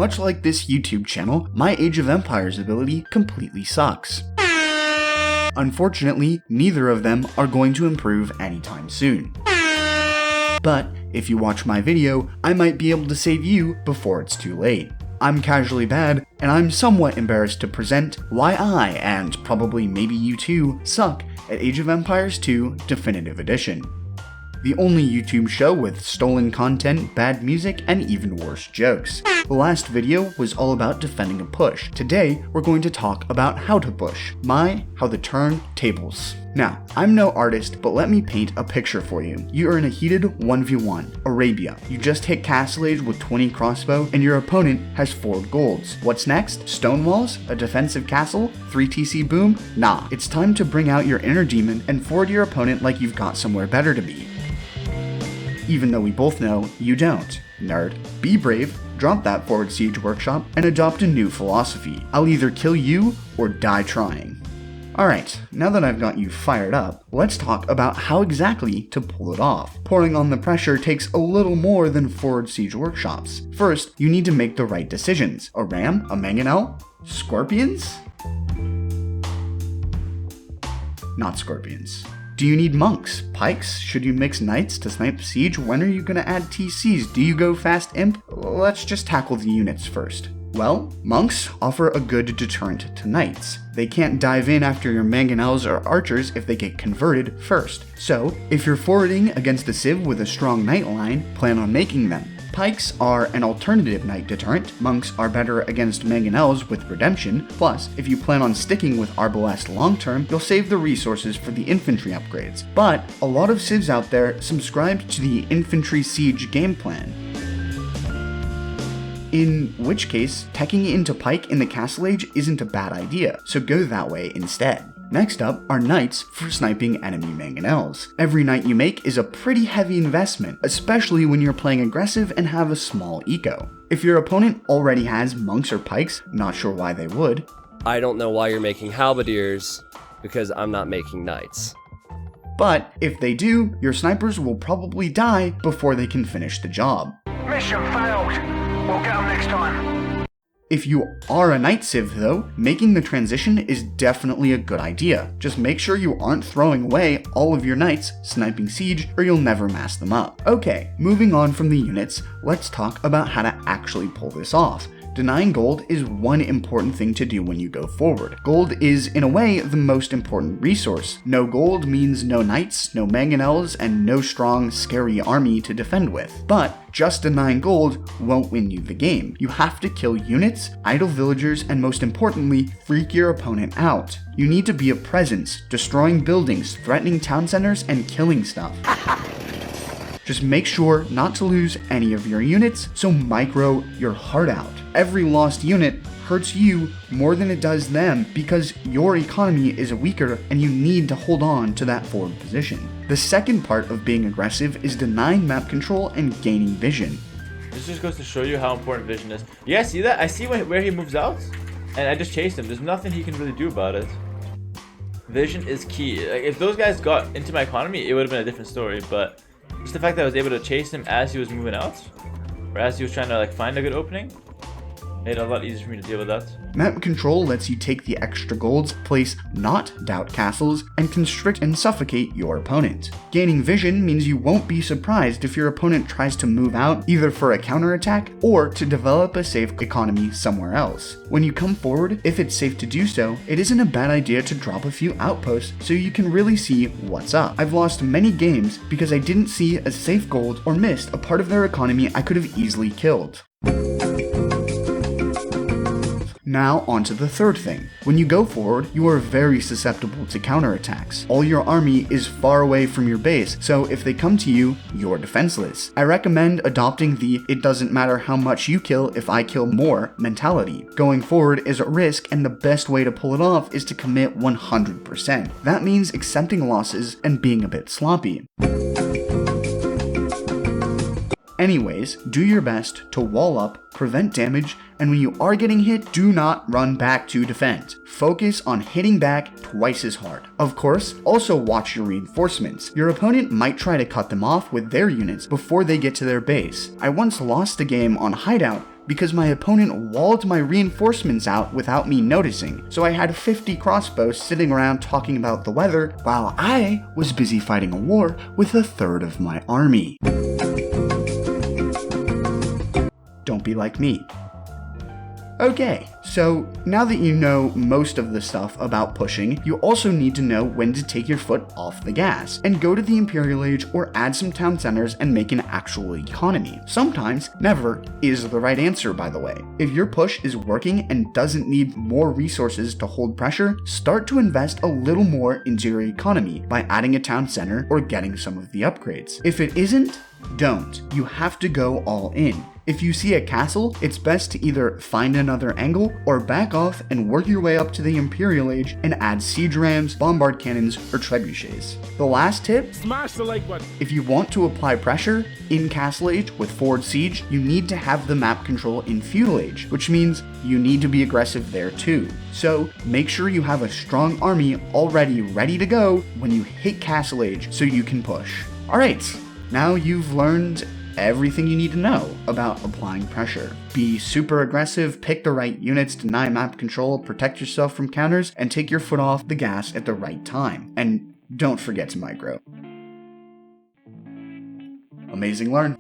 much like this YouTube channel, my Age of Empires ability completely sucks. Unfortunately, neither of them are going to improve anytime soon. But if you watch my video, I might be able to save you before it's too late. I'm Casually Bad, and I'm somewhat embarrassed to present why I, and probably maybe you too, suck at Age of Empires 2 Definitive Edition. The only YouTube show with stolen content, bad music, and even worse jokes. The last video was all about defending a push. Today, we're going to talk about how to push. How to turn tables. Now, I'm no artist, but let me paint a picture for you. You are in a heated 1v1, Arabia. You just hit Castle Age with 20 crossbow, and your opponent has 4 golds. What's next? Stone walls? A defensive castle? 3 TC boom? Nah, it's time to bring out your inner demon and forward your opponent like you've got somewhere better to be. Even though we both know you don't, nerd. Be brave, drop that forward siege workshop, and adopt a new philosophy. I'll either kill you or die trying. Alright, now that I've got you fired up, let's talk about how exactly to pull it off. Pouring on the pressure takes a little more than forward siege workshops. First, you need to make the right decisions. A ram? A mangonel? Scorpions? Not scorpions. Do you need monks? Pikes? Should you mix knights to snipe siege? When are you gonna add TCs? Do you go fast imp? Let's just tackle the units first. Well, monks offer a good deterrent to knights. They can't dive in after your mangonels or archers if they get converted first. So, if you're forwarding against a civ with a strong knight line, plan on making them. Pikes are an alternative knight deterrent, monks are better against mangonels with redemption, plus if you plan on sticking with Arbalest long term, you'll save the resources for the infantry upgrades. But a lot of civs out there subscribe to the infantry siege game plan. In which case, teching into pike in the Castle Age isn't a bad idea, so go that way instead. Next up are knights for sniping enemy mangonels. Every knight you make is a pretty heavy investment, especially when you're playing aggressive and have a small eco. If your opponent already has monks or pikes, not sure why they would. I don't know why you're making halberdiers, because I'm not making knights. But if they do, your snipers will probably die before they can finish the job. Mission failed. We'll get them next time. If you are a knight civ though, making the transition is definitely a good idea. Just make sure you aren't throwing away all of your knights sniping siege or you'll never mass them up. Okay, moving on from the units, let's talk about how to actually pull this off. Denying gold is one important thing to do when you go forward. Gold is, in a way, the most important resource. No gold means no knights, no mangonels, and no strong, scary army to defend with. But just denying gold won't win you the game. You have to kill units, idle villagers, and most importantly, freak your opponent out. You need to be a presence, destroying buildings, threatening town centers, and killing stuff. Just make sure not to lose any of your units, so micro your heart out. Every lost unit hurts you more than it does them because your economy is weaker and you need to hold on to that forward position. The second part of being aggressive is denying map control and gaining vision. This just goes to show you how important vision is. You guys see that? I see where he moves out, and I just chased him. There's nothing he can really do about it. Vision is key. Like, if those guys got into my economy, it would have been a different story, but just the fact that I was able to chase him as he was moving out, or as he was trying to find a good opening, made it a lot easier for me to deal with that. Map control lets you take the extra golds, place not doubt castles, and constrict and suffocate your opponent. Gaining vision means you won't be surprised if your opponent tries to move out either for a counterattack or to develop a safe economy somewhere else. When you come forward, if it's safe to do so, it isn't a bad idea to drop a few outposts so you can really see what's up. I've lost many games because I didn't see a safe gold or missed a part of their economy I could have easily killed. Now onto the third thing. When you go forward, you are very susceptible to counterattacks. All your army is far away from your base, so if they come to you, you're defenseless. I recommend adopting the "it doesn't matter how much you kill if I kill more" mentality. Going forward is a risk, and the best way to pull it off is to commit 100%. That means accepting losses and being a bit sloppy. Anyways, do your best to wall up, prevent damage, and when you are getting hit, do not run back to defend. Focus on hitting back twice as hard. Of course, also watch your reinforcements. Your opponent might try to cut them off with their units before they get to their base. I once lost a game on Hideout because my opponent walled my reinforcements out without me noticing, so I had 50 crossbows sitting around talking about the weather while I was busy fighting a war with a third of my army. Don't be like me. Okay, so now that you know most of the stuff about pushing, you also need to know when to take your foot off the gas and go to the Imperial Age or add some town centers and make an actual economy. Sometimes never is the right answer, by the way. If your push is working and doesn't need more resources to hold pressure, start to invest a little more into your economy by adding a town center or getting some of the upgrades. If it isn't, don't. You have to go all in. If you see a castle, it's best to either find another angle or back off and work your way up to the Imperial Age and add siege rams, bombard cannons, or trebuchets. The last tip? Smash the like button. If you want to apply pressure in Castle Age with forward siege, you need to have the map control in Feudal Age, which means you need to be aggressive there too. So make sure you have a strong army already ready to go when you hit Castle Age so you can push. Alright, now you've learned everything you need to know about applying pressure. Be super aggressive, pick the right units, deny map control, protect yourself from counters, and take your foot off the gas at the right time. And don't forget to micro. Amazing learn.